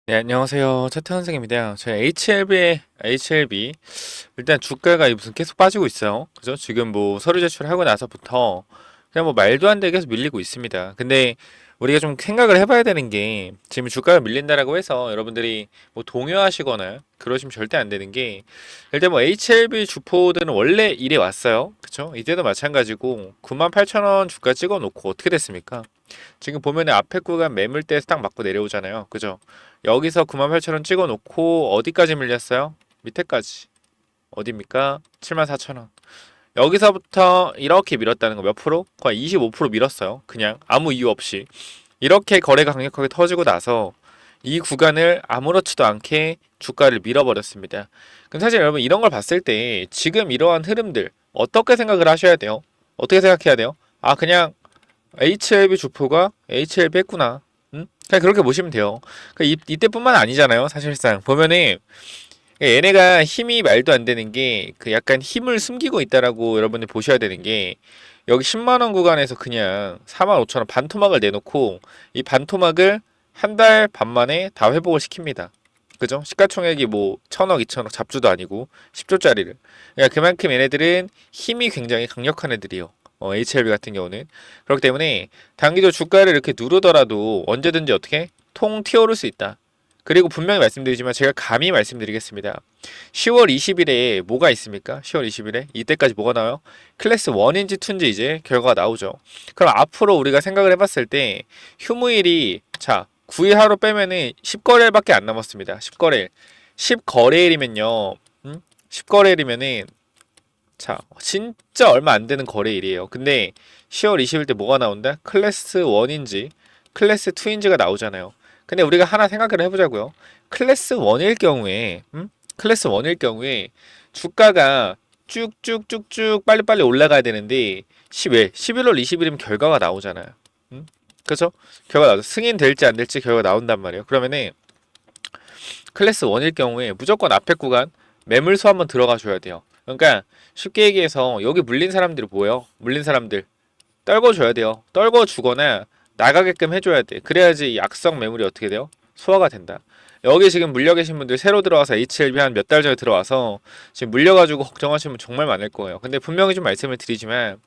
네, 안녕하세요. 차태 선생입니다. 저희 HLB 일단 주가가 무슨 계속 빠지고 있어요. 그죠? 지금 뭐 서류 제출하고 나서부터 그냥 뭐 말도 안 되게 계속 밀리고 있습니다. 근데 우리가 좀 생각을 해봐야 되는 게 지금 주가가 밀린다라고 해서 여러분들이 뭐 동요하시거나 그러시면 절대 안 되는 게 일단 뭐 HLB 주포들은 원래 이래 왔어요. 그쵸? 이때도 마찬가지고 98,000원 주가 찍어 놓고 어떻게 됐습니까? 지금 보면은 앞에 구간 매물대에서 딱 맞고 내려오잖아요. 그죠? 여기서 98,000원 찍어 놓고 어디까지 밀렸어요? 밑에까지. 어디입니까? 74,000원. 여기서부터 이렇게 밀었다는 거 몇 프로? 거의 25% 밀었어요. 그냥 아무 이유 없이. 이렇게 거래가 강력하게 터지고 나서 이 구간을 아무렇지도 않게 주가를 밀어버렸습니다. 그럼 사실 여러분 이런 걸 봤을 때 지금 이러한 흐름들 어떻게 생각을 하셔야 돼요? 어떻게 생각해야 돼요? 아, 그냥 HLB 주포가 HLB 했구나. 응? 그냥 그렇게 보시면 돼요. 이때뿐만 아니잖아요. 사실상 보면은 얘네가 힘이 말도 안 되는 게 그 약간 힘을 숨기고 있다라고 여러분들 보셔야 되는 게 여기 10만 원 구간에서 그냥 4만 5천 원 반토막을 내놓고 이 반토막을 한 달 반 만에 다 회복을 시킵니다. 그죠? 시가총액이 뭐 1,000억, 2,000억 잡주도 아니고 10조짜리를. 그러니까 그만큼 얘네들은 힘이 굉장히 강력한 애들이요. HLB 같은 경우는. 그렇기 때문에 단기적으로 주가를 이렇게 누르더라도 언제든지 어떻게 통 튀어오를 수 있다. 그리고 분명히 말씀드리지만 제가 감히 말씀드리겠습니다. 10월 20일에 뭐가 있습니까? 10월 20일에 이때까지 뭐가 나와요? 클래스 1인지 2인지 이제 결과가 나오죠. 그럼 앞으로 우리가 생각을 해봤을 때 휴무일이 자 9일 하루 빼면은 10거래일밖에 안 남았습니다. 10거래일. 10거래일이면요. 10거래일이면은 자 진짜 얼마 안 되는 거래일이에요. 근데 10월 20일 때 뭐가 나온다? 클래스 1인지 클래스 2인지가 나오잖아요. 근데 우리가 하나 생각을 해보자고요. 클래스 1일 경우에 클래스 1일 경우에 주가가 쭉쭉쭉쭉 빨리빨리 올라가야 되는데 11월 20일이면 결과가 나오잖아요. 그죠? 결과 나오죠. 승인 될지 안 될지 결과가 나온단 말이에요. 그러면은 클래스 1일 경우에 무조건 앞에 구간 매물수 한번 들어가 줘야 돼요. 그러니까 쉽게 얘기해서 여기 물린 사람들이 뭐예요? 물린 사람들 떨궈 줘야 돼요. 떨궈 주거나 나가게끔 해줘야 돼. 그래야지 이 악성 매물이 어떻게 돼요? 소화가 된다. 여기 지금 물려 계신 분들 새로 들어와서 HLB 한 몇 달 전에 들어와서 지금 물려가지고 걱정하시는 분 정말 많을 거예요. 근데 분명히 좀 말씀을 드리지만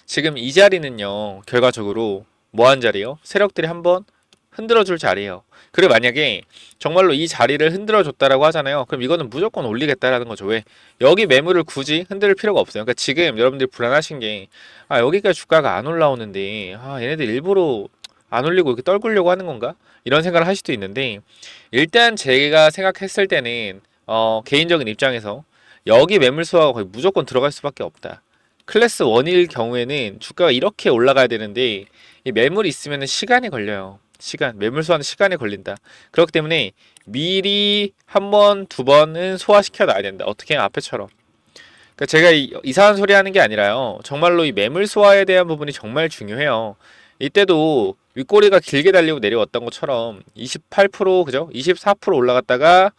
지금 이 자리는요 결과적으로 뭐 한 자리요? 세력들이 한번 흔들어줄 자리예요. 그리고 만약에 정말로 이 자리를 흔들어줬다라고 하잖아요. 그럼 이거는 무조건 올리겠다라는 거죠. 왜? 여기 매물을 굳이 흔들 필요가 없어요. 그러니까 지금 여러분들이 불안하신 게 아, 여기까지 주가가 안 올라오는데 아, 얘네들 일부러 안 올리고 이렇게 떨구려고 하는 건가? 이런 생각을 할 수도 있는데 일단 제가 생각했을 때는 개인적인 입장에서 여기 매물 수가 거의 무조건 들어갈 수밖에 없다. 클래스 1일 경우에는 주가가 이렇게 올라가야 되는데 이 매물이 있으면 시간이 걸려요. 시간, 매물 소화는 시간이 걸린다. 그렇기 때문에 미리 한 번, 두 번은 소화시켜 놔야 된다. 어떻게 앞에처럼. 그러니까 제가 이상한 소리 하는 게 아니라요. 정말로 이 매물 소화에 대한 부분이 정말 중요해요. 이때도 윗꼬리가 길게 달리고 내려왔던 것처럼 28% 그죠? 24% 올라갔다가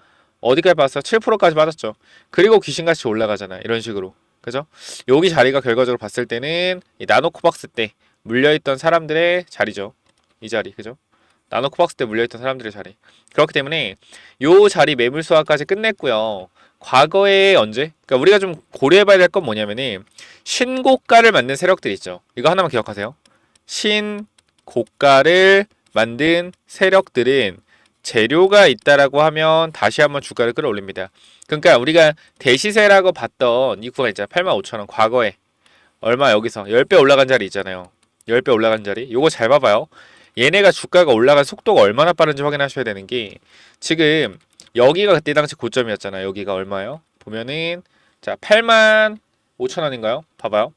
어디까지 봤어? 7%까지 빠졌죠. 그리고 귀신같이 올라가잖아. 이런 식으로. 그죠? 여기 자리가 결과적으로 봤을 때는 이 나노코박스 때 물려있던 사람들의 자리죠. 이 자리. 그죠? 나노코박스 때 물려있던 사람들의 자리. 그렇기 때문에 요 자리 매물 소화까지 끝냈고요. 과거에 언제? 그러니까 우리가 좀 고려해봐야 될 건 뭐냐면은 신고가를 만든 세력들 있죠. 이거 하나만 기억하세요. 신고가를 만든 세력들은 재료가 있다라고 하면 다시 한번 주가를 끌어올립니다. 그러니까 우리가 대시세라고 봤던 이 구간 있잖아요. 85,000원 과거에 얼마 여기서 10배 올라간 자리 있잖아요. 10배 올라간 자리. 요거 잘 봐봐요. 얘네가 주가가 올라간 속도가 얼마나 빠른지 확인하셔야 되는 게 지금 여기가 그때 당시 고점이었잖아요. 여기가 얼마요? 보면은 자 8만 5천 원인가요? 봐봐요.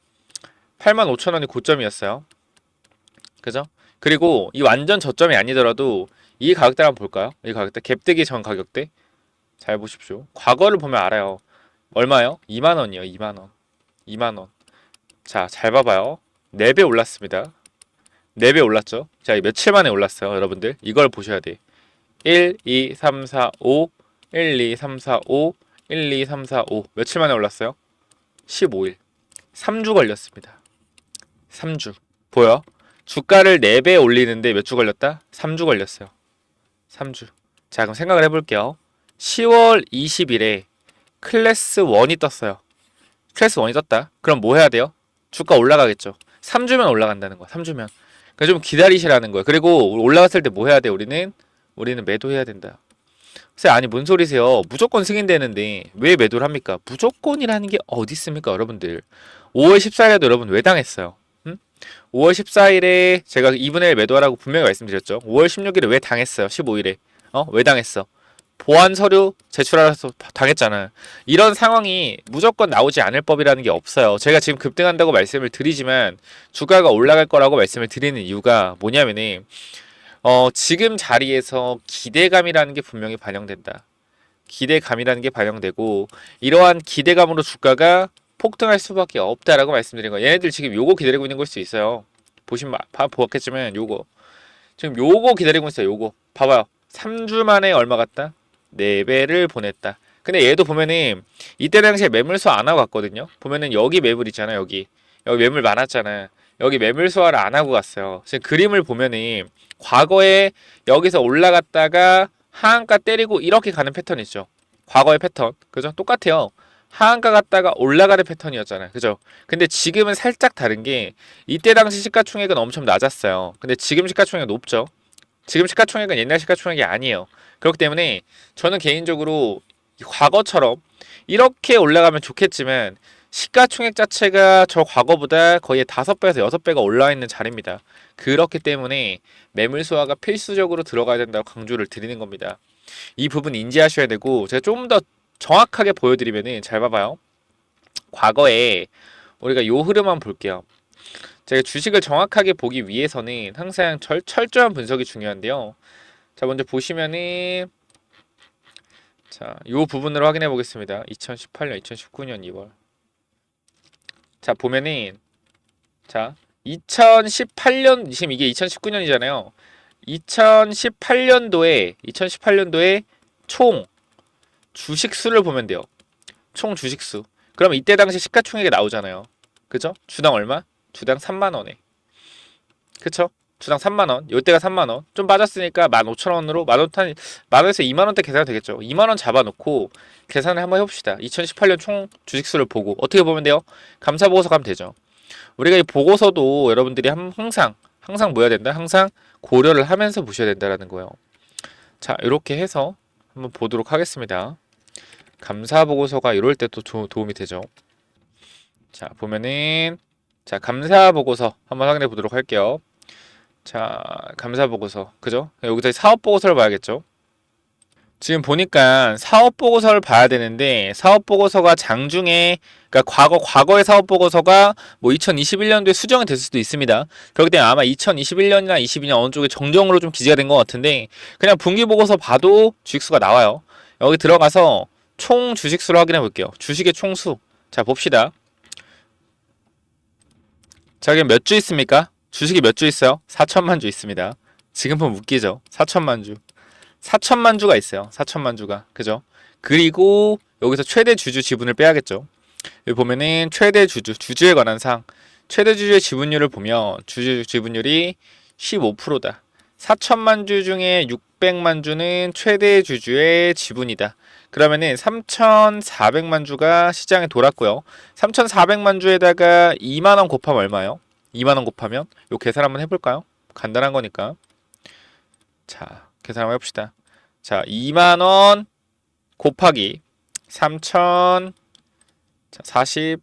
8만 5천 원이 고점이었어요. 그죠? 그리고 이 완전 저점이 아니더라도 이 가격대 한번 볼까요? 이 가격대 갭뜨기 전 가격대 잘 보십시오. 과거를 보면 알아요. 얼마요? 2만 원이요. 2만 원. 2만 원. 자, 잘 봐봐요. 4배 올랐습니다. 4배 올랐죠? 자, 며칠 만에 올랐어요, 여러분들. 이걸 보셔야 돼. 1, 2, 3, 4, 5, 1, 2, 3, 4, 5, 1, 2, 3, 4, 5. 며칠 만에 올랐어요? 15일. 3주 걸렸습니다. 3주. 보여? 주가를 4배 올리는데 몇 주 걸렸다? 3주 걸렸어요. 3주. 자, 그럼 생각을 해볼게요. 10월 20일에 클래스 1이 떴어요. 클래스 1이 떴다. 그럼 뭐 해야 돼요? 주가 올라가겠죠. 3주면 올라간다는 거야. 3주면. 그러니까 좀 기다리시라는 거야. 그리고 올라갔을 때 뭐 해야 돼? 우리는 매도해야 된다. 글쎄, 아니 뭔 소리세요? 무조건 승인되는데 왜 매도를 합니까? 무조건이라는 게 어디 있습니까, 여러분들? 5월 14일에도 여러분 왜 당했어요? 5월 14일에 제가 2분의 1 매도하라고 분명히 말씀드렸죠. 5월 16일에 왜 당했어요? 15일에. 왜 당했어? 보안 서류 제출하라서 당했잖아요. 이런 상황이 무조건 나오지 않을 법이라는 게 없어요. 제가 지금 급등한다고 말씀을 드리지만 주가가 올라갈 거라고 말씀을 드리는 이유가 뭐냐면은 지금 자리에서 기대감이라는 게 분명히 반영된다. 기대감이라는 게 반영되고 이러한 기대감으로 주가가 폭등할 수밖에 없다라고 말씀드린 거예요. 얘네들 지금 요거 기다리고 있는 걸 수 있어요. 보시면 보았겠지만 요거 지금 요거 기다리고 있어요. 요거 봐봐요. 3주 만에 얼마 갔다? 4배를 보냈다. 근데 얘도 보면은 이때 당시에 매물수 안 하고 갔거든요. 보면은 여기 매물 있잖아. 여기 매물 많았잖아. 여기 매물 수화를 안 하고 갔어요. 지금 그림을 보면은 과거에 여기서 올라갔다가 하한가 때리고 이렇게 가는 패턴 있죠. 과거의 패턴. 그죠? 똑같아요. 하한가 갔다가 올라가는 패턴이었잖아요. 그죠? 근데 지금은 살짝 다른 게 이때 당시 시가총액은 엄청 낮았어요. 근데 지금 시가총액은 높죠. 지금 시가총액은 옛날 시가총액이 아니에요. 그렇기 때문에 저는 개인적으로 과거처럼 이렇게 올라가면 좋겠지만 시가총액 자체가 저 과거보다 거의 5배에서 6배가 올라와 있는 자리입니다. 그렇기 때문에 매물 수화가 필수적으로 들어가야 된다고 강조를 드리는 겁니다. 이 부분 인지하셔야 되고 제가 좀 더 정확하게 보여드리면은 잘 봐봐요. 과거에 우리가 요 흐름만 볼게요. 제가 주식을 정확하게 보기 위해서는 항상 철저한 분석이 중요한데요. 자, 먼저 보시면은 자, 요 부분으로 확인해 보겠습니다. 2018년, 2019년 2월. 자, 보면은 자, 2018년 지금 이게 2019년이잖아요. 2018년도에 총 주식 수를 보면 돼요. 총 주식 수. 그럼 이때 당시 시가총액이 나오잖아요. 그죠? 주당 얼마? 주당 3만 원에. 그쵸? 주당 3만 원. 요때가 3만 원. 좀 빠졌으니까 15,000원으로 만 원에서 2만 원대 계산 되겠죠. 2만 원 잡아놓고 계산을 한번 해봅시다. 2018년 총 주식 수를 보고 어떻게 보면 돼요? 감사 보고서 가면 되죠. 우리가 이 보고서도 여러분들이 항상 뭐 해야 된다? 항상 고려를 하면서 보셔야 된다라는 거예요. 자, 이렇게 해서 한번 보도록 하겠습니다. 감사 보고서가 이럴 때 또 도움이 되죠. 자, 보면은 자, 감사 보고서 한번 확인해 보도록 할게요. 자, 감사 보고서. 그죠? 여기서 사업 보고서를 봐야겠죠? 지금 보니까 사업 보고서를 봐야 되는데 사업 보고서가 장중에 그러니까 과거의 사업 보고서가 뭐 2021년도에 수정이 됐을 수도 있습니다. 그렇기 때문에 아마 2021년이나 22년 어느 쪽에 정정으로 좀 기재가 된 것 같은데 그냥 분기 보고서 봐도 주식수가 나와요. 여기 들어가서 총 주식수를 확인해 볼게요. 주식의 총수. 자, 봅시다. 자, 그럼 몇 주 있습니까? 주식이 몇 주 있어요? 4천만 주 있습니다. 지금 보면 웃기죠? 4천만 주. 4천만 주가 있어요. 4천만 주가. 그죠? 그리고 여기서 최대 주주 지분을 빼야겠죠. 여기 보면은 최대 주주에 관한 사항. 최대 주주의 지분율을 보면 주주 지분율이 15%다. 4천만 주 중에 600만 주는 최대 주주의 지분이다. 그러면은 3,400만 주가 시장에 돌았고요. 3,400만 주에다가 2만 원 곱하면 얼마예요? 2만 원 곱하면 요 계산 한번 해볼까요? 간단한 거니까. 자, 계산 한번 해봅시다. 자, 2만원 곱하기 3천 40,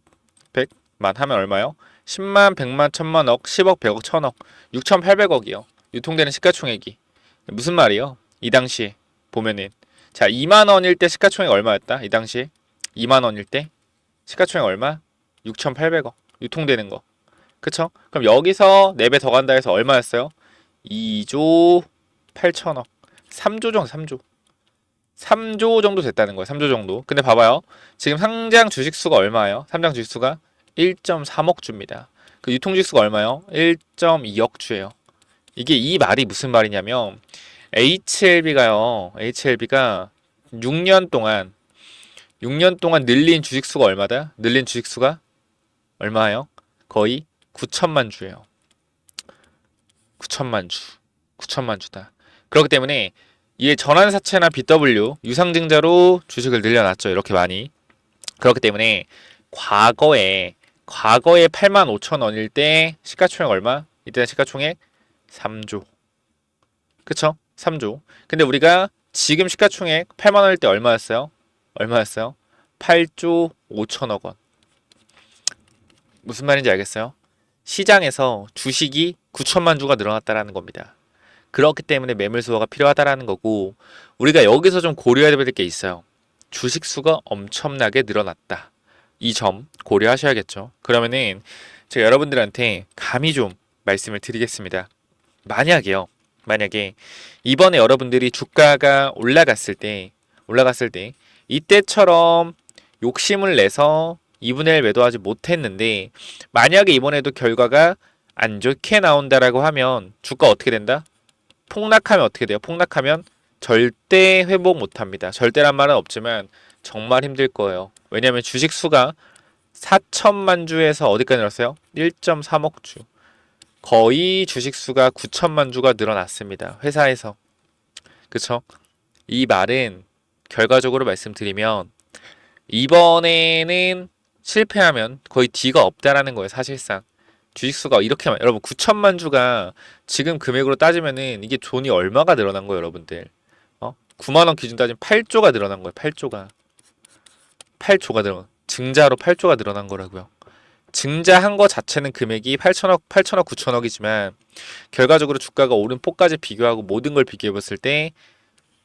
100만 하면 얼마요? 10만, 100만, 1000만, 억, 10억, 100억, 1000억 6,800억이요. 유통되는 시가총액이. 무슨 말이요? 이 당시에 보면은 자, 2만원일 때 시가총액 얼마였다? 이 당시에 2만원일 때 시가총액 얼마? 6,800억 유통되는 거. 그쵸? 그럼 여기서 4배 더 간다 해서 얼마였어요? 2조 8천억 3조 정도 3조 정도 됐다는 거예요. 3조 정도. 근데 봐봐요. 지금 상장 주식수가 얼마예요? 상장 주식수가 1.3억 주입니다. 그 유통 주식수가 얼마예요? 1.2억 주예요. 이게 이 말이 무슨 말이냐면 HLB가 6년 동안 늘린 주식수가 얼마다? 늘린 주식수가 얼마예요? 거의 9천만 주예요. 9천만 주다. 그렇기 때문에 이에 전환사채나 BW, 유상증자로 주식을 늘려놨죠. 이렇게 많이. 그렇기 때문에 과거에 85,000원일 때 시가총액 얼마? 이때 시가총액 3조. 그쵸? 3조. 근데 우리가 지금 시가총액 8만 원일 때 얼마였어요? 얼마였어요? 8조 5천억 원. 무슨 말인지 알겠어요? 시장에서 주식이 9천만 주가 늘어났다라는 겁니다. 그렇기 때문에 매물 수요가 필요하다라는 거고, 우리가 여기서 좀 고려해야 될 게 있어요. 주식 수가 엄청나게 늘어났다. 이 점 고려하셔야겠죠. 그러면은 제가 여러분들한테 감히 좀 말씀을 드리겠습니다. 만약에 이번에 여러분들이 주가가 올라갔을 때 이때처럼 욕심을 내서 2분의 1 매도하지 못했는데, 만약에 이번에도 결과가 안 좋게 나온다라고 하면 주가 어떻게 된다? 폭락하면 어떻게 돼요? 폭락하면 절대 회복 못합니다. 절대란 말은 없지만 정말 힘들 거예요. 왜냐하면 주식 수가 4천만 주에서 어디까지 늘었어요? 1.3억 주. 거의 주식 수가 9천만 주가 늘어났습니다. 회사에서. 그쵸? 이 말은 결과적으로 말씀드리면 이번에는 실패하면 거의 D가 없다라는 거예요. 사실상. 주식수가 이렇게 여러분 9천만 주가 지금 금액으로 따지면은 이게 돈이 얼마가 늘어난 거예요, 여러분들. 9만 원 기준 따지면 8조가 늘어난 거예요. 8조가 늘어난. 증자로 8조가 늘어난 거라고요. 증자한 거 자체는 금액이 8천억, 9천억이지만 결과적으로 주가가 오른 폭까지 비교하고 모든 걸 비교해 봤을 때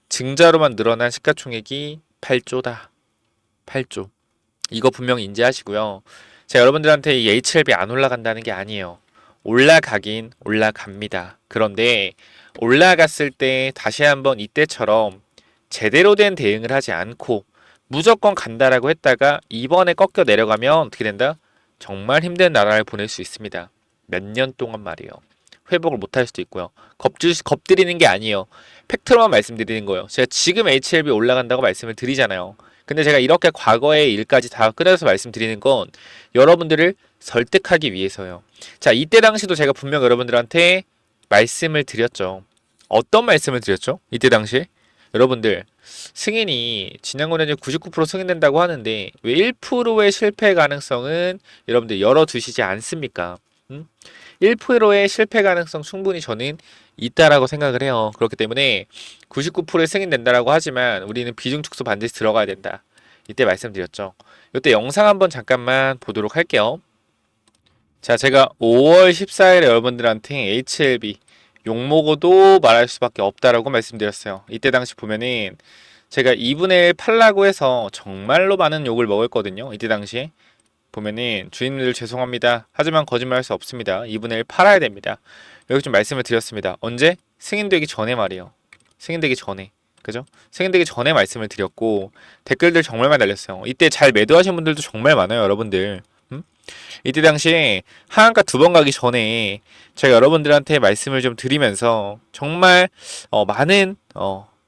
증자로만 늘어난 시가총액이 8조다. 8조. 이거 분명히 인지하시고요. 제가 여러분들한테 이 HLB 안 올라간다는 게 아니에요. 올라가긴 올라갑니다. 그런데 올라갔을 때 다시 한번 이때처럼 제대로 된 대응을 하지 않고 무조건 간다라고 했다가 이번에 꺾여 내려가면 어떻게 된다? 정말 힘든 나라를 보낼 수 있습니다. 몇 년 동안 말이에요. 회복을 못할 수도 있고요. 겁드리는 게 아니에요. 팩트로만 말씀드리는 거예요. 제가 지금 HLB 올라간다고 말씀을 드리잖아요. 근데 제가 이렇게 과거의 일까지 다 끊어서 말씀드리는 건 여러분들을 설득하기 위해서요. 자, 이때 당시도 제가 분명 여러분들한테 말씀을 드렸죠. 어떤 말씀을 드렸죠? 이때 당시에 여러분들 승인이 지난번에 99% 승인된다고 하는데 왜 1%의 실패 가능성은 여러분들 열어두시지 않습니까? 1%의 실패 가능성 충분히 저는 있다라고 생각을 해요. 그렇기 때문에 99%의 승인된다라고 하지만 우리는 비중 축소 반드시 들어가야 된다. 이때 말씀드렸죠. 이때 영상 한번 잠깐만 보도록 할게요. 자, 제가 5월 14일에 여러분들한테 HLB 욕먹어도 말할 수밖에 없다라고 말씀드렸어요. 이때 당시 보면은 제가 2분의 1 팔라고 해서 정말로 많은 욕을 먹었거든요. 이때 당시에 보면은 주인들 죄송합니다. 하지만 거짓말할 수 없습니다. 2분의 1 팔아야 됩니다. 여기 좀 말씀을 드렸습니다. 언제? 승인되기 전에 말이에요. 승인되기 전에. 그죠? 승인되기 전에 말씀을 드렸고 댓글들 정말 많이 달렸어요. 이때 잘 매도하신 분들도 정말 많아요, 여러분들. 이때 당시에 하한가 2번 가기 전에 제가 여러분들한테 말씀을 좀 드리면서 정말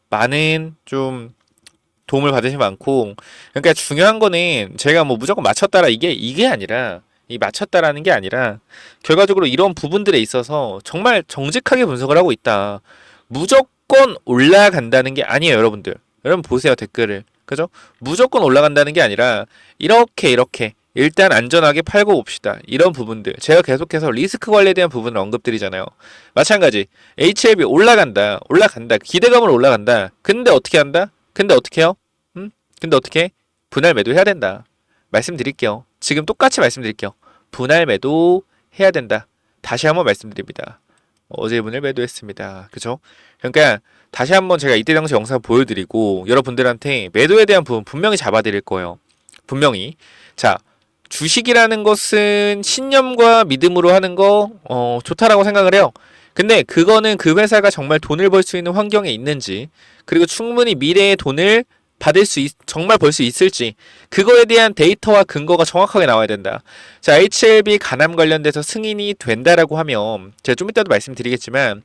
많은 좀 도움을 받으시 많고, 그러니까 중요한 거는 제가 뭐 무조건 맞췄다라 이게 아니라, 이 맞췄다라는 게 아니라 결과적으로 이런 부분들에 있어서 정말 정직하게 분석을 하고 있다. 무조건 올라간다는 게 아니에요, 여러분들. 여러분 보세요, 댓글을. 그죠? 무조건 올라간다는 게 아니라 이렇게 일단 안전하게 팔고 봅시다. 이런 부분들. 제가 계속해서 리스크 관리에 대한 부분을 언급드리잖아요. 마찬가지. HLB 올라간다. 기대감으로 올라간다. 근데 어떻게 한다? 근데 어떻게 해요? 근데 어떻게? 분할 매도 해야 된다. 말씀드릴게요. 지금 똑같이 말씀드릴게요. 분할 매도 해야 된다. 다시 한번 말씀드립니다. 어제 분을 매도했습니다. 그죠? 그러니까 다시 한번 제가 이때 당시 영상 보여드리고 여러분들한테 매도에 대한 부분 분명히 잡아드릴 거예요. 분명히. 자, 주식이라는 것은 신념과 믿음으로 하는 거 좋다라고 생각을 해요. 근데 그거는 그 회사가 정말 돈을 벌 수 있는 환경에 있는지, 그리고 충분히 미래의 돈을 정말 벌 수 있을지, 그거에 대한 데이터와 근거가 정확하게 나와야 된다. 자, HLB 가남 관련돼서 승인이 된다라고 하면 제가 좀 이따도 말씀드리겠지만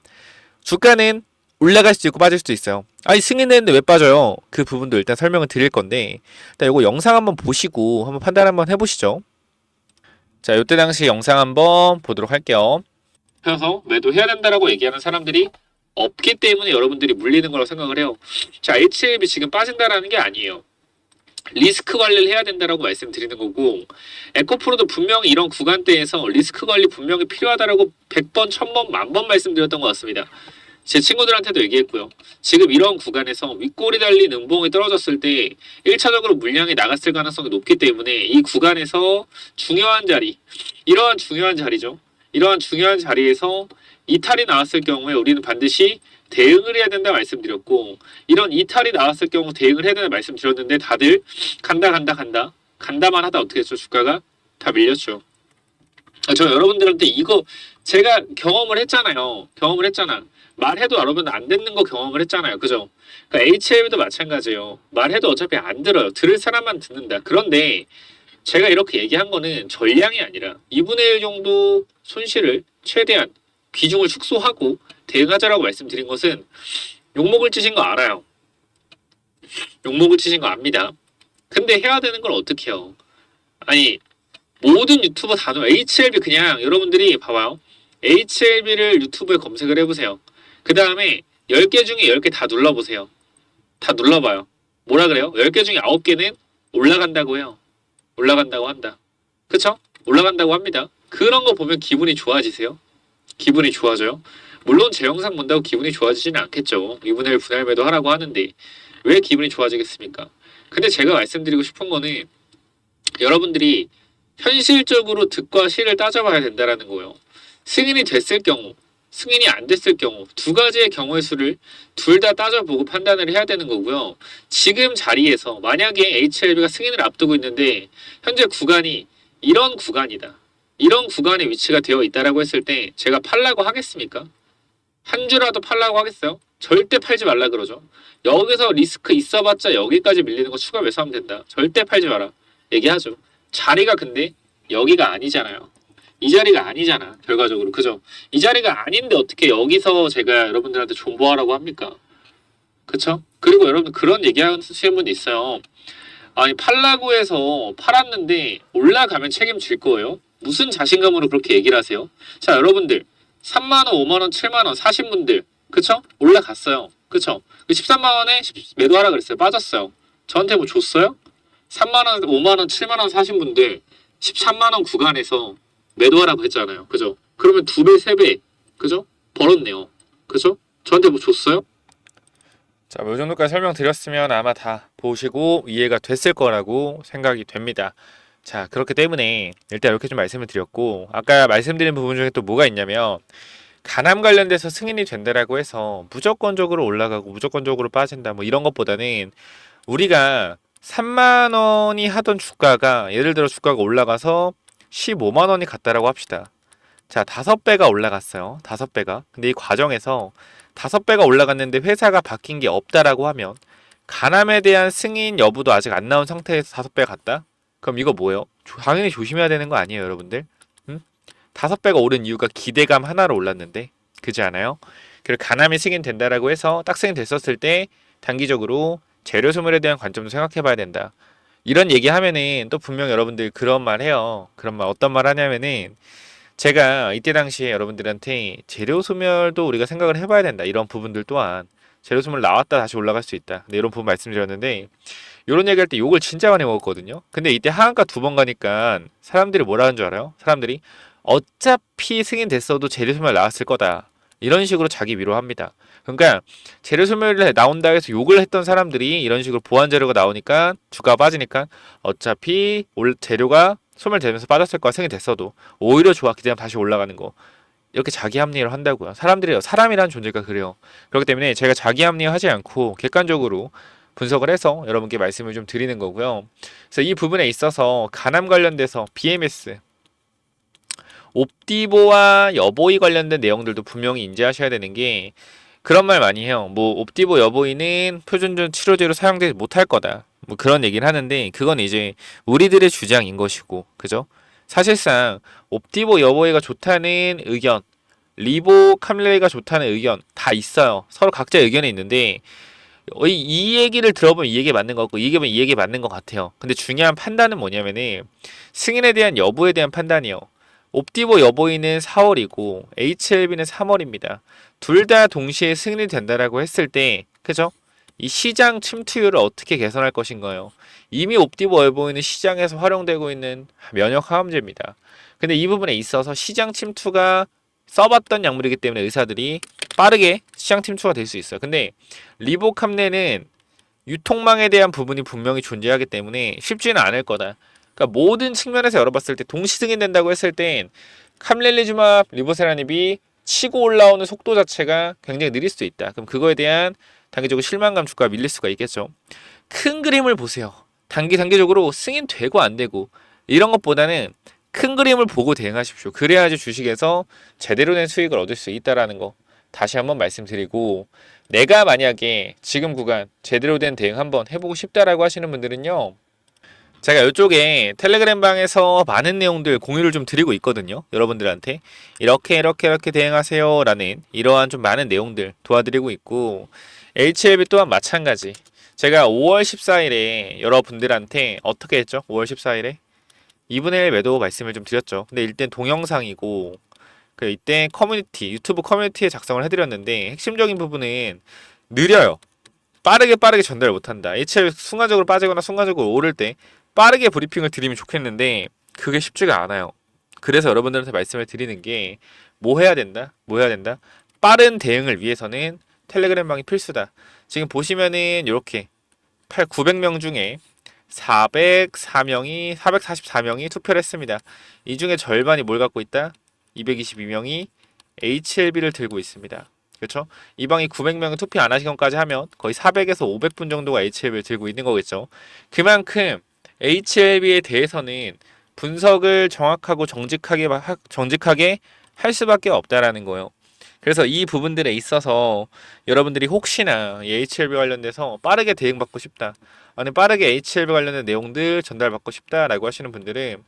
주가는 올라갈 수도 있고 빠질 수도 있어요. 아니, 승인했는데 왜 빠져요? 그 부분도 일단 설명을 드릴 건데, 일단 이거 영상 한번 보시고 한번 판단 한번 해보시죠. 자, 이때 당시 영상 한번 보도록 할게요. 그래서 매도해야 된다라고 얘기하는 사람들이 없기 때문에 여러분들이 물리는 거라고 생각을 해요. 자, HLB 지금 빠진다라는 게 아니에요. 리스크 관리를 해야 된다라고 말씀드리는 거고, 에코프로도 분명히 이런 구간대에서 리스크 관리 분명히 필요하다라고 100번, 1000번, 10,000번 말씀드렸던 것 같습니다. 제 친구들한테도 얘기했고요. 지금 이런 구간에서 윗골이 달린 음봉이 떨어졌을 때 1차적으로 물량이 나갔을 가능성이 높기 때문에 이 구간에서 중요한 자리, 이러한 중요한 자리죠. 이러한 중요한 자리에서 이탈이 나왔을 경우에 우리는 반드시 대응을 해야 된다 말씀드렸고, 이런 이탈이 나왔을 경우 대응을 해야 된다 말씀드렸는데 다들 간다만 하다 어떻게 했죠? 주가가 다 밀렸죠. 저 여러분들한테 이거 제가 경험을 했잖아요. 경험을 했잖아. 말해도 여러분 안 듣는 거 경험을 했잖아요. 그죠? 그러니까 HL도 마찬가지예요. 말해도 어차피 안 들어요. 들을 사람만 듣는다. 그런데 제가 이렇게 얘기한 거는 전량이 아니라 2분의 1 정도 손실을 최대한 비중을 축소하고 대응하자라고 말씀드린 것은 욕먹을 짓인 거 알아요. 욕먹을 짓인 거 압니다. 근데 해야 되는 걸 어떻게 해요? 아니 모든 유튜버 단어 HLB 그냥 여러분들이 봐봐요. HLB를 유튜브에 검색을 해보세요. 그 다음에 10개 중에 10개 다 눌러보세요. 다 눌러봐요. 뭐라 그래요? 10개 중에 9개는 올라간다고 해요. 올라간다고 한다. 그쵸? 올라간다고 합니다. 그런 거 보면 기분이 좋아지세요? 기분이 좋아져요? 물론 제 영상 본다고 기분이 좋아지지는 않겠죠. 2분의 1 분할 매도 하라고 하는데 왜 기분이 좋아지겠습니까? 근데 제가 말씀드리고 싶은 거는 여러분들이 현실적으로 득과 실을 따져봐야 된다는 거예요. 승인이 됐을 경우, 승인이 안 됐을 경우 두 가지의 경우의 수를 둘 다 따져보고 판단을 해야 되는 거고요. 지금 자리에서 만약에 HLB가 승인을 앞두고 있는데 현재 구간이 이런 구간이다. 이런 구간에 위치가 되어 있다라고 했을 때 제가 팔라고 하겠습니까? 한 주라도 팔라고 하겠어요? 절대 팔지 말라 그러죠. 여기서 리스크 있어봤자 여기까지 밀리는 거 추가 매수하면 된다. 절대 팔지 마라. 얘기하죠. 자리가 근데 여기가 아니잖아요. 이 자리가 아니잖아. 결과적으로. 그죠? 이 자리가 아닌데 어떻게 여기서 제가 여러분들한테 존버하라고 합니까? 그쵸? 그리고 여러분 그런 얘기 하시는 분도 있어요. 아니 팔라고 해서 팔았는데 올라가면 책임질 거예요? 무슨 자신감으로 그렇게 얘기를 하세요? 자 여러분들 3만원, 5만원, 7만원 사신 분들 그쵸? 올라갔어요. 그쵸? 13만원에 매도하라 그랬어요. 빠졌어요. 저한테 뭐 줬어요? 3만원, 5만원, 7만원 사신 분들 13만원 구간에서 매도하라고 했잖아요. 그죠? 그러면 2배, 3배 그죠? 벌었네요. 그죠? 저한테 뭐 줬어요? 자, 뭐 이 정도까지 설명드렸으면 아마 다 보시고 이해가 됐을 거라고 생각이 됩니다. 자, 그렇기 때문에 일단 이렇게 좀 말씀을 드렸고 아까 말씀드린 부분 중에 또 뭐가 있냐면 가남 관련돼서 승인이 된다라고 해서 무조건적으로 올라가고 무조건적으로 빠진다 뭐 이런 것보다는 우리가 3만 원이 하던 주가가 예를 들어 주가가 올라가서 15만 원이 갔다라고 합시다. 자, 5배가 올라갔어요. 5배가. 근데 이 과정에서 5배가 올라갔는데 회사가 바뀐 게 없다라고 하면 가남에 대한 승인 여부도 아직 안 나온 상태에서 5배 갔다? 그럼 이거 뭐예요? 당연히 조심해야 되는 거 아니에요, 여러분들? 응? 5배가 오른 이유가 기대감 하나로 올랐는데 그지 않아요? 그리고 가남이 승인된다라고 해서 딱 승인됐었을 때 단기적으로 재료 소멸에 대한 관점도 생각해 봐야 된다. 이런 얘기 하면은 또 분명 여러분들 그런 말 해요. 그런 말 어떤 말 하냐면은 제가 이때 당시에 여러분들한테 재료 소멸도 우리가 생각을 해봐야 된다. 이런 부분들 또한 재료 소멸 나왔다 다시 올라갈 수 있다. 근데 이런 부분 말씀드렸는데 이런 얘기할 때 욕을 진짜 많이 먹었거든요. 근데 이때 하한가 2번 가니까 사람들이 뭐라 하는 줄 알아요? 사람들이 어차피 승인됐어도 재료 소멸 나왔을 거다. 이런 식으로 자기 위로합니다. 그러니까 재료 소멸이 나온다 해서 욕을 했던 사람들이 이런 식으로 보완 재료가 나오니까 주가가 빠지니까 어차피 재료가 소멸되면서 빠졌을 거야 승인됐어도 오히려 좋았기 때문에 다시 올라가는 거 이렇게 자기 합리화를 한다고요. 사람이라는 존재가 그래요. 그렇기 때문에 제가 자기 합리화하지 않고 객관적으로 분석을 해서 여러분께 말씀을 좀 드리는 거고요. 그래서 이 부분에 있어서 가남 관련돼서 BMS 옵디보와 여보이 관련된 내용들도 분명히 인지하셔야 되는 게 그런 말 많이 해요. 뭐 옵디보 여보이는 표준전 치료제로 사용되지 못할 거다. 뭐 그런 얘기를 하는데 그건 이제 우리들의 주장인 것이고 그죠? 사실상 옵디보 여보이가 좋다는 의견, 리보 카밀레이가 좋다는 의견 다 있어요. 서로 각자 의견이 있는데 이 얘기를 들어보면 이 얘기 맞는 것 같고 이 얘기면 이 얘기 맞는 것 같아요. 근데 중요한 판단은 뭐냐면은 승인에 대한 여부에 대한 판단이요. 옵티버 여보이는 4월이고 HLB는 3월입니다. 둘 다 동시에 승인이 된다라고 했을 때, 그죠? 이 시장 침투율을 어떻게 개선할 것인가요? 이미 옵티버 여보이는 시장에서 활용되고 있는 면역 항암제입니다. 근데 이 부분에 있어서 시장 침투가 써봤던 약물이기 때문에 의사들이 빠르게 시장 침투가 될 수 있어요. 근데 리보캄네는 유통망에 대한 부분이 분명히 존재하기 때문에 쉽지는 않을 거다. 그러니까 모든 측면에서 열어봤을 때 동시 승인된다고 했을 땐 캄렐리주맙, 리보세라닙이 치고 올라오는 속도 자체가 굉장히 느릴 수도 있다. 그럼 그거에 대한 단기적으로 실망감 주가가 밀릴 수가 있겠죠. 큰 그림을 보세요. 단기적으로 승인되고 안 되고 이런 것보다는 큰 그림을 보고 대응하십시오. 그래야지 주식에서 제대로 된 수익을 얻을 수 있다라는 거 다시 한번 말씀드리고, 내가 만약에 지금 구간 제대로 된 대응 한번 해보고 싶다라고 하시는 분들은요, 제가 이쪽에 텔레그램 방에서 많은 내용들 공유를 좀 드리고 있거든요. 여러분들한테 이렇게 대응하세요 라는 이러한 좀 많은 내용들 도와드리고 있고, HLB 또한 마찬가지. 제가 5월 14일에 여러분들한테 어떻게 했죠? 5월 14일에 2분의 1 매도 말씀을 좀 드렸죠. 근데 일단 동영상이고 이때 커뮤니티, 유튜브 커뮤니티에 작성을 해드렸는데 핵심적인 부분은 느려요. 빠르게 전달 못한다. HL 순간적으로 빠지거나 순간적으로 오를 때 빠르게 브리핑을 드리면 좋겠는데 그게 쉽지가 않아요. 그래서 여러분들한테 말씀을 드리는 게 뭐 해야 된다? 빠른 대응을 위해서는 텔레그램 방이 필수다. 지금 보시면은 이렇게 900명 중에 444명이 투표를 했습니다. 이 중에 절반이 뭘 갖고 있다? 222명이 HLB를 들고 있습니다. 그렇죠? 이 방이 900명이 투표 안 하신 것까지 하면 거의 400에서 500분 정도가 HLB를 들고 있는 거겠죠. 그만큼 HLB에 대해서는 분석을 정확하고 정직하게 할 수밖에 없다라는 거예요. 그래서 이 부분들에 있어서 여러분들이 혹시나 HLB 관련돼서 빠르게 대응받고 싶다, 아니 빠르게 HLB 관련된 내용들 전달받고 싶다라고 하시는 분들은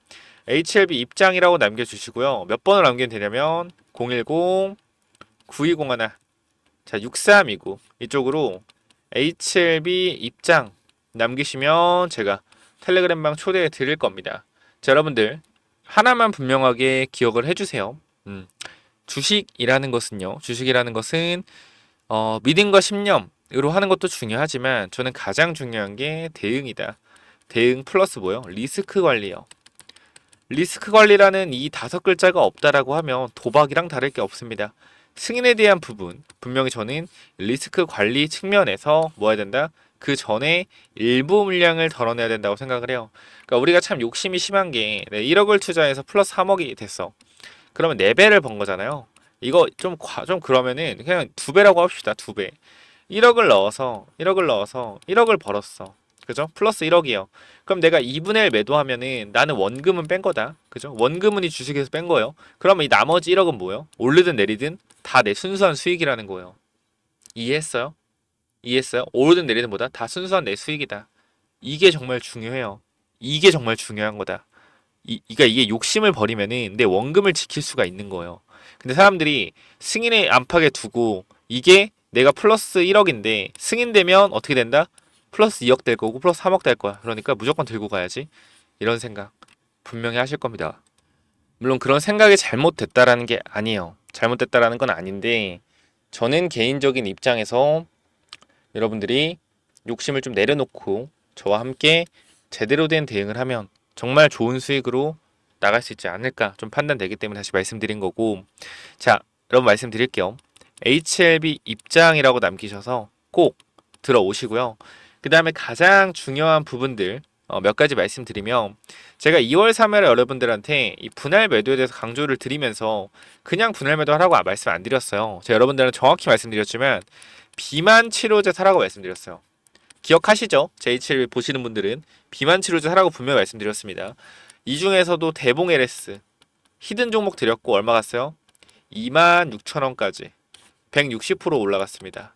HLB 입장이라고 남겨주시고요. 몇 번을 남기면 되냐면 010-9201, 자 6329 이쪽으로 HLB 입장 남기시면 제가 텔레그램방 초대해 드릴 겁니다. 자, 여러분들 하나만 분명하게 기억을 해주세요. 주식이라는 것은 믿음과 신념으로 하는 것도 중요하지만 저는 가장 중요한 게 대응이다. 대응 플러스 뭐요? 리스크 관리요. 리스크 관리라는 이 5글자가 없다라고 하면 도박이랑 다를 게 없습니다. 승인에 대한 부분 분명히 저는 리스크 관리 측면에서 뭐 해야 된다? 그 전에 일부 물량을 덜어내야 된다고 생각을 해요. 그러니까 우리가 참 욕심이 심한 게 1억을 투자해서 플러스 3억이 됐어. 그러면 4배를 번 거잖아요. 이거 좀 그러면은 그냥 2배라고 합시다. 2배. 1억을 넣어서 1억을 벌었어. 그죠? 플러스 1억이요. 그럼 내가 2분의 1 매도하면은 나는 원금은 뺀 거다. 그죠? 원금은 이 주식에서 뺀 거예요. 그러면 이 나머지 1억은 뭐예요? 오르든 내리든 다 내 순수한 수익이라는 거예요. 이해했어요? 오르든 내리든 보다 다 순수한 내 수익이다. 이게 정말 중요해요. 이게 정말 중요한 거다. 그러니까 이게 욕심을 버리면은 내 원금을 지킬 수가 있는 거예요. 근데 사람들이 승인의 안팎에 두고 이게 내가 플러스 1억인데 승인되면 어떻게 된다? 플러스 2억 될 거고 플러스 3억 될 거야. 그러니까 무조건 들고 가야지. 이런 생각 분명히 하실 겁니다. 물론 그런 생각이 잘못됐다라는 게 아니에요. 잘못됐다라는 건 아닌데 저는 개인적인 입장에서 여러분들이 욕심을 좀 내려놓고 저와 함께 제대로 된 대응을 하면 정말 좋은 수익으로 나갈 수 있지 않을까 좀 판단되기 때문에 다시 말씀드린 거고, 자 여러분 말씀드릴게요. HLB 입장이라고 남기셔서 꼭 들어오시고요. 그 다음에 가장 중요한 부분들 몇 가지 말씀드리면, 제가 2월 3일에 여러분들한테 이 분할 매도에 대해서 강조를 드리면서 그냥 분할 매도 하라고 말씀 안 드렸어요. 제가 여러분들한테 정확히 말씀드렸지만 비만 치료제 사라고 말씀드렸어요. 기억하시죠? JHL 보시는 분들은 비만 치료제 사라고 분명히 말씀드렸습니다. 이 중에서도 대봉 LS 히든 종목 드렸고 얼마 갔어요? 26,000원까지 160% 올라갔습니다.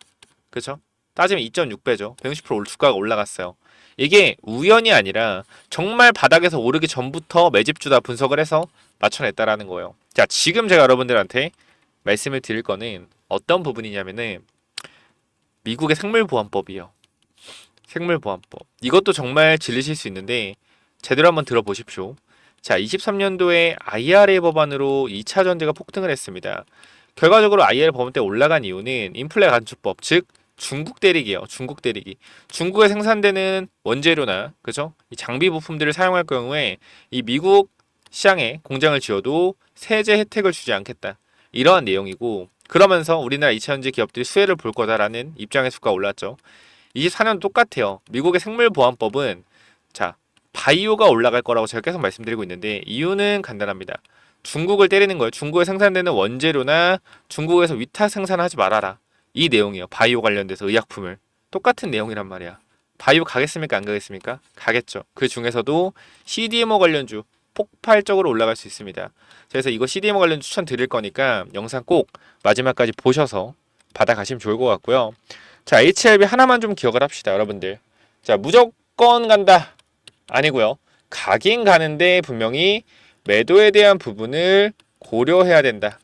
그렇죠? 따지면 2.6배죠. 160% 주가가 올라갔어요. 이게 우연이 아니라 정말 바닥에서 오르기 전부터 매집주다 분석을 해서 맞춰냈다라는 거예요. 자, 지금 제가 여러분들한테 말씀을 드릴 거는 어떤 부분이냐면은 미국의 생물보안법이요. 생물보안법. 이것도 정말 질리실 수 있는데 제대로 한번 들어보십시오. 자, 23년도에 IRA 법안으로 2차 전지가 폭등을 했습니다. 결과적으로 IRA 법안 때 올라간 이유는 인플레 감축법, 즉 중국 대리기예요. 중국 대리기. 중국에 생산되는 원재료나 그죠? 이 장비 부품들을 사용할 경우에 이 미국 시장에 공장을 지어도 세제 혜택을 주지 않겠다. 이러한 내용이고 그러면서 우리나라 2차전지 기업들이 수혜를 볼 거다라는 입장의 수가 올랐죠. 24년 똑같아요. 미국의 생물보안법은 자 바이오가 올라갈 거라고 제가 계속 말씀드리고 있는데 이유는 간단합니다. 중국을 때리는 거예요. 중국에 생산되는 원재료나 중국에서 위탁 생산하지 말아라. 이 내용이에요. 바이오 관련돼서 의약품을. 똑같은 내용이란 말이야. 바이오 가겠습니까? 안 가겠습니까? 가겠죠. 그 중에서도 CDMO 관련주 폭발적으로 올라갈 수 있습니다. 그래서 이거 CDMO 관련 추천 드릴 거니까 영상 꼭 마지막까지 보셔서 받아가시면 좋을 것 같고요. 자, HLB 하나만 좀 기억을 합시다, 여러분들. 자, 무조건 간다. 아니고요. 가긴 가는데 분명히 매도에 대한 부분을 고려해야 된다.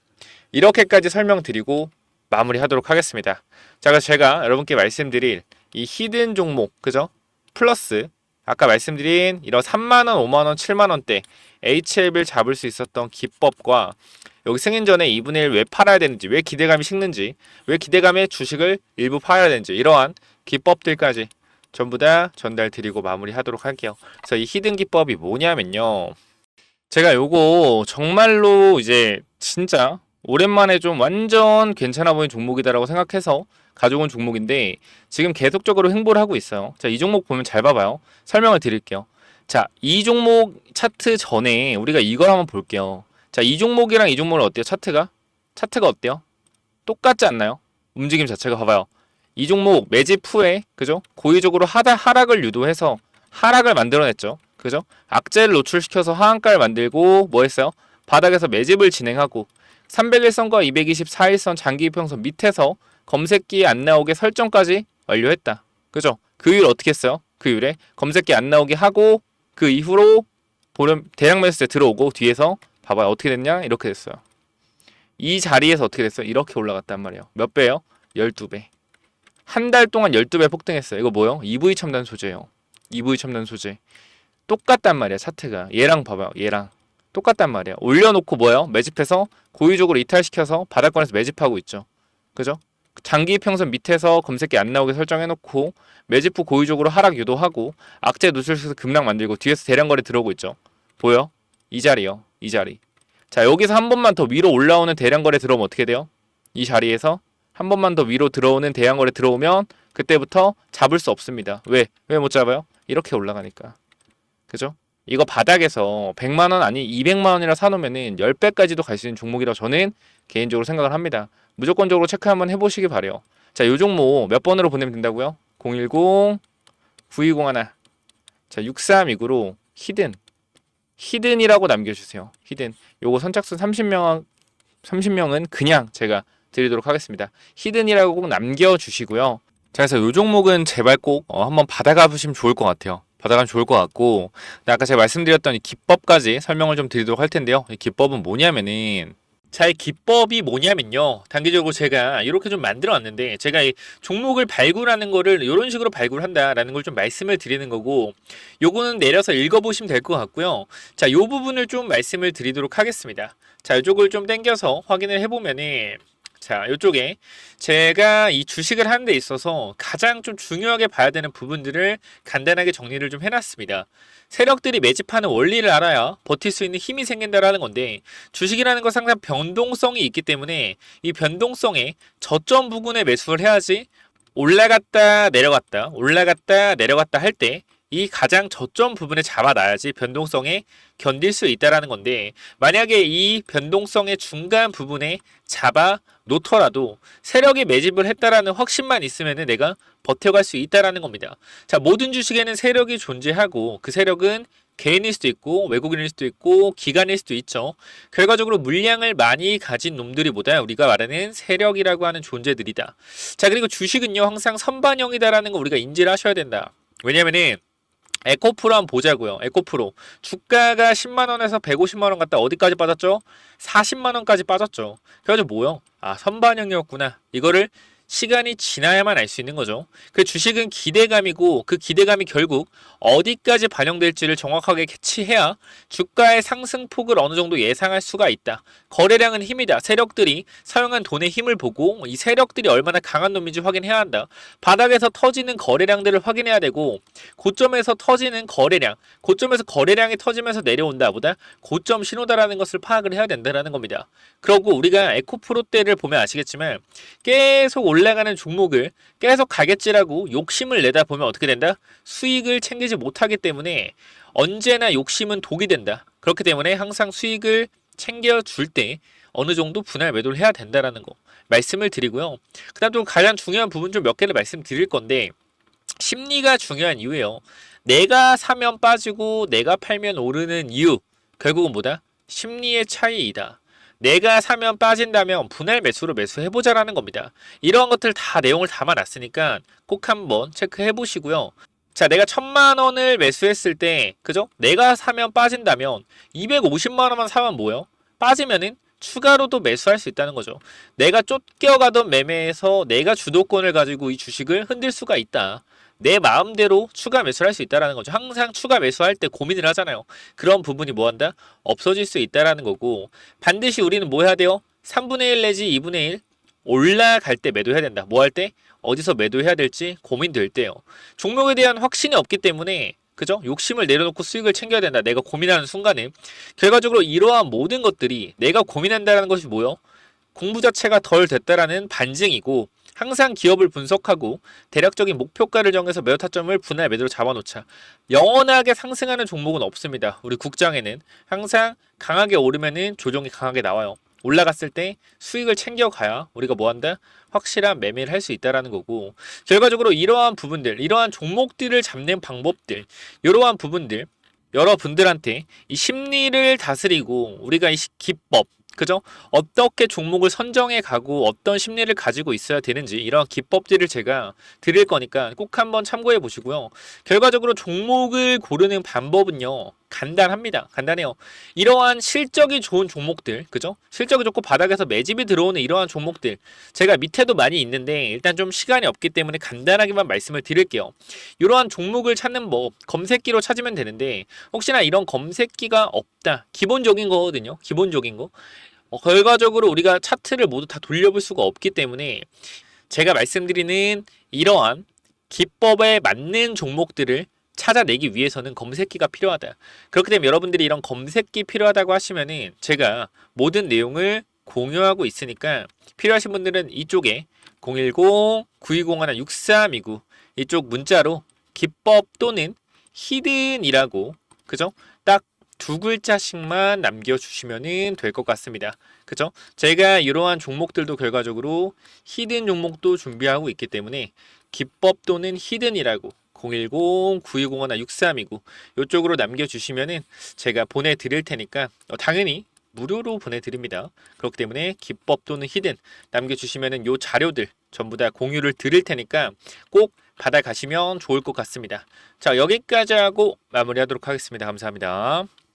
이렇게까지 설명드리고 마무리하도록 하겠습니다. 자, 그래서 제가 여러분께 말씀드릴 이 히든 종목, 그죠? 플러스 아까 말씀드린 이런 3만원, 5만원, 7만원대 HLB를 잡을 수 있었던 기법과 여기 승인 전에 2분의 1 왜 팔아야 되는지, 왜 기대감이 식는지, 왜 기대감에 주식을 일부 팔아야 되는지 이러한 기법들까지 전부 다 전달 드리고 마무리하도록 할게요. 그래서 이 히든 기법이 뭐냐면요. 제가 요거 정말로 이제 진짜 오랜만에 좀 완전 괜찮아 보이는 종목이다라고 생각해서 가져온 종목인데 지금 계속적으로 횡보를 하고 있어요. 자, 이 종목 보면 잘 봐봐요. 설명을 드릴게요. 자, 이 종목 차트 전에 우리가 이걸 한번 볼게요. 자, 이 종목이랑 이 종목은 어때요? 차트가 어때요? 똑같지 않나요? 움직임 자체가 봐봐요. 이 종목 매집 후에 그죠? 고의적으로 하락을 유도해서 하락을 만들어냈죠. 그죠? 악재를 노출시켜서 하한가를 만들고 뭐 했어요? 바닥에서 매집을 진행하고 301선과 224일선 장기 이평선 밑에서 검색기에 안 나오게 설정까지 완료했다. 그죠? 그 이후에 어떻게 했어요? 그 이후에 검색기 안 나오게 하고 그 이후로 대량 매수세 들어오고 뒤에서 봐봐요. 어떻게 됐냐? 이렇게 됐어요. 이 자리에서 어떻게 됐어요? 이렇게 올라갔단 말이에요. 몇 배요? 12배. 한 달 동안 12배 폭등했어요. 이거 뭐요? EV 첨단 소재예요. EV 첨단 소재. 똑같단 말이야, 차트가. 얘랑 봐봐요. 얘랑. 똑같단 말이야. 올려놓고 뭐예요? 매집해서 고의적으로 이탈시켜서 바닥권에서 매집하고 있죠. 그죠? 장기 평선 밑에서 검색기 안 나오게 설정해놓고 매집 후 고의적으로 하락 유도하고 악재 노출시켜서 급락 만들고 뒤에서 대량거래 들어오고 있죠. 보여? 이 자리요. 이 자리. 자, 여기서 한 번만 더 위로 올라오는 대량거래 들어오면 어떻게 돼요? 이 자리에서 한 번만 더 위로 들어오는 대량거래 들어오면 그때부터 잡을 수 없습니다. 왜? 왜 못 잡아요? 이렇게 올라가니까. 그죠? 이거 바닥에서 100만원 아니 200만원이라 사놓으면은 10배까지도 갈 수 있는 종목이라고 저는 개인적으로 생각을 합니다. 무조건적으로 체크 한번 해보시기 바래요. 자, 요 종목 몇 번으로 보내면 된다고요? 010-9201. 자, 6329로 히든이라고 남겨주세요. 히든. 요거 선착순 30명은 그냥 제가 드리도록 하겠습니다. 히든이라고 꼭 남겨주시고요. 자, 그래서 요 종목은 제발 꼭 한번 받아가 보시면 좋을 것 같아요. 받아가면 좋을 것 같고, 아까 제가 말씀드렸던 이 기법까지 설명을 좀 드리도록 할 텐데요. 이 기법은 뭐냐면은, 자, 이 기법이 뭐냐면요. 단기적으로 제가 이렇게 좀 만들어 왔는데, 제가 이 종목을 발굴하는 거를 이런 식으로 발굴한다라는 걸 좀 말씀을 드리는 거고, 요거는 내려서 읽어보시면 될 것 같고요. 자, 요 부분을 좀 말씀을 드리도록 하겠습니다. 자, 이쪽을 좀 당겨서 확인을 해보면은, 자, 이쪽에 제가 이 주식을 하는 데 있어서 가장 좀 중요하게 봐야 되는 부분들을 간단하게 정리를 좀 해놨습니다. 세력들이 매집하는 원리를 알아야 버틸 수 있는 힘이 생긴다라는 건데 주식이라는 건 항상 변동성이 있기 때문에 이 변동성에 저점 부근에 매수를 해야지 올라갔다 내려갔다 올라갔다 내려갔다 할 때 이 가장 저점 부분에 잡아놔야지 변동성에 견딜 수 있다라는 건데 만약에 이 변동성의 중간 부분에 잡아 놓더라도 세력이 매집을 했다라는 확신만 있으면은 내가 버텨갈 수 있다라는 겁니다. 자, 모든 주식에는 세력이 존재하고 그 세력은 개인일 수도 있고 외국인일 수도 있고 기관일 수도 있죠. 결과적으로 물량을 많이 가진 놈들이보다 우리가 말하는 세력이라고 하는 존재들이다. 자, 그리고 주식은요 항상 선반영이다라는 거 우리가 인지를 하셔야 된다. 왜냐면은 에코프로 한번 보자고요. 에코프로 주가가 10만원에서 150만원 갔다 어디까지 빠졌죠? 40만원까지 빠졌죠. 그래가지고 뭐요? 아, 선반영이었구나. 이거를 시간이 지나야만 알 수 있는 거죠. 그 주식은 기대감이고 그 기대감이 결국 어디까지 반영될지를 정확하게 캐치해야 주가의 상승폭을 어느 정도 예상할 수가 있다. 거래량은 힘이다. 세력들이 사용한 돈의 힘을 보고 이 세력들이 얼마나 강한 놈인지 확인해야 한다. 바닥에서 터지는 거래량들을 확인해야 되고 고점에서 터지는 거래량, 고점에서 거래량이 터지면서 내려온다 보다 고점 신호다라는 것을 파악을 해야 된다는 겁니다. 그리고 우리가 에코프로 때를 보면 아시겠지만 계속 올라가는 종목을 계속 가겠지라고 욕심을 내다 보면 어떻게 된다? 수익을 챙기지 못하기 때문에 언제나 욕심은 독이 된다. 그렇기 때문에 항상 수익을 챙겨줄 때 어느 정도 분할 매도를 해야 된다라는 거 말씀을 드리고요. 그 다음 또 가장 중요한 부분 좀 몇 개를 말씀드릴 건데 심리가 중요한 이유예요. 내가 사면 빠지고 내가 팔면 오르는 이유 결국은 뭐다? 심리의 차이이다. 내가 사면 빠진다면 분할 매수로 매수해보자라는 겁니다. 이러한 것들 다 내용을 담아놨으니까 꼭 한번 체크해 보시고요. 자, 내가 1,000만 원을 매수했을 때, 그죠? 내가 사면 빠진다면 250만 원만 사면 뭐예요? 빠지면은 추가로도 매수할 수 있다는 거죠. 내가 쫓겨가던 매매에서 내가 주도권을 가지고 이 주식을 흔들 수가 있다. 내 마음대로 추가 매수를 할 수 있다는 거죠. 항상 추가 매수할 때 고민을 하잖아요. 그런 부분이 뭐한다? 없어질 수 있다는 거고 반드시 우리는 뭐 해야 돼요? 3분의 1 내지 2분의 1 올라갈 때 매도해야 된다. 뭐 할 때? 어디서 매도해야 될지 고민될 때요. 종목에 대한 확신이 없기 때문에 그죠? 욕심을 내려놓고 수익을 챙겨야 된다. 내가 고민하는 순간에 결과적으로 이러한 모든 것들이 내가 고민한다는 것이 뭐요? 공부 자체가 덜 됐다라는 반증이고 항상 기업을 분석하고 대략적인 목표가를 정해서 매도 타점을 분할 매도로 잡아놓자. 영원하게 상승하는 종목은 없습니다. 우리 국장에는 항상 강하게 오르면은 조정이 강하게 나와요. 올라갔을 때 수익을 챙겨가야 우리가 뭐한다? 확실한 매매를 할 수 있다라는 거고 결과적으로 이러한 부분들, 이러한 종목들을 잡는 방법들, 이러한 부분들 여러분들한테 이 심리를 다스리고 우리가 이 기법 그죠? 어떻게 종목을 선정해 가고 어떤 심리를 가지고 있어야 되는지 이런 기법들을 제가 드릴 거니까 꼭 한번 참고해 보시고요. 결과적으로 종목을 고르는 방법은요. 간단합니다. 간단해요. 이러한 실적이 좋은 종목들, 그죠? 실적이 좋고 바닥에서 매집이 들어오는 이러한 종목들 제가 밑에도 많이 있는데 일단 좀 시간이 없기 때문에 간단하게만 말씀을 드릴게요. 이러한 종목을 찾는 법 검색기로 찾으면 되는데 혹시나 이런 검색기가 없다. 기본적인 거거든요. 기본적인 거. 결과적으로 우리가 차트를 모두 다 돌려볼 수가 없기 때문에 제가 말씀드리는 이러한 기법에 맞는 종목들을 찾아내기 위해서는 검색기가 필요하다. 그렇기 때문에 여러분들이 이런 검색기 필요하다고 하시면은 제가 모든 내용을 공유하고 있으니까 필요하신 분들은 이쪽에 010-9201-6329 이쪽 문자로 기법 또는 히든이라고 그죠? 딱 두 글자씩만 남겨주시면 될 것 같습니다. 그죠? 제가 이러한 종목들도 결과적으로 히든 종목도 준비하고 있기 때문에 기법 또는 히든이라고 010-9201-6329 이쪽으로 남겨주시면 제가 보내드릴 테니까 당연히 무료로 보내드립니다. 그렇기 때문에 기법 또는 히든 남겨주시면 요 자료들 전부 다 공유를 드릴 테니까 꼭 받아가시면 좋을 것 같습니다. 자, 여기까지 하고 마무리하도록 하겠습니다. 감사합니다.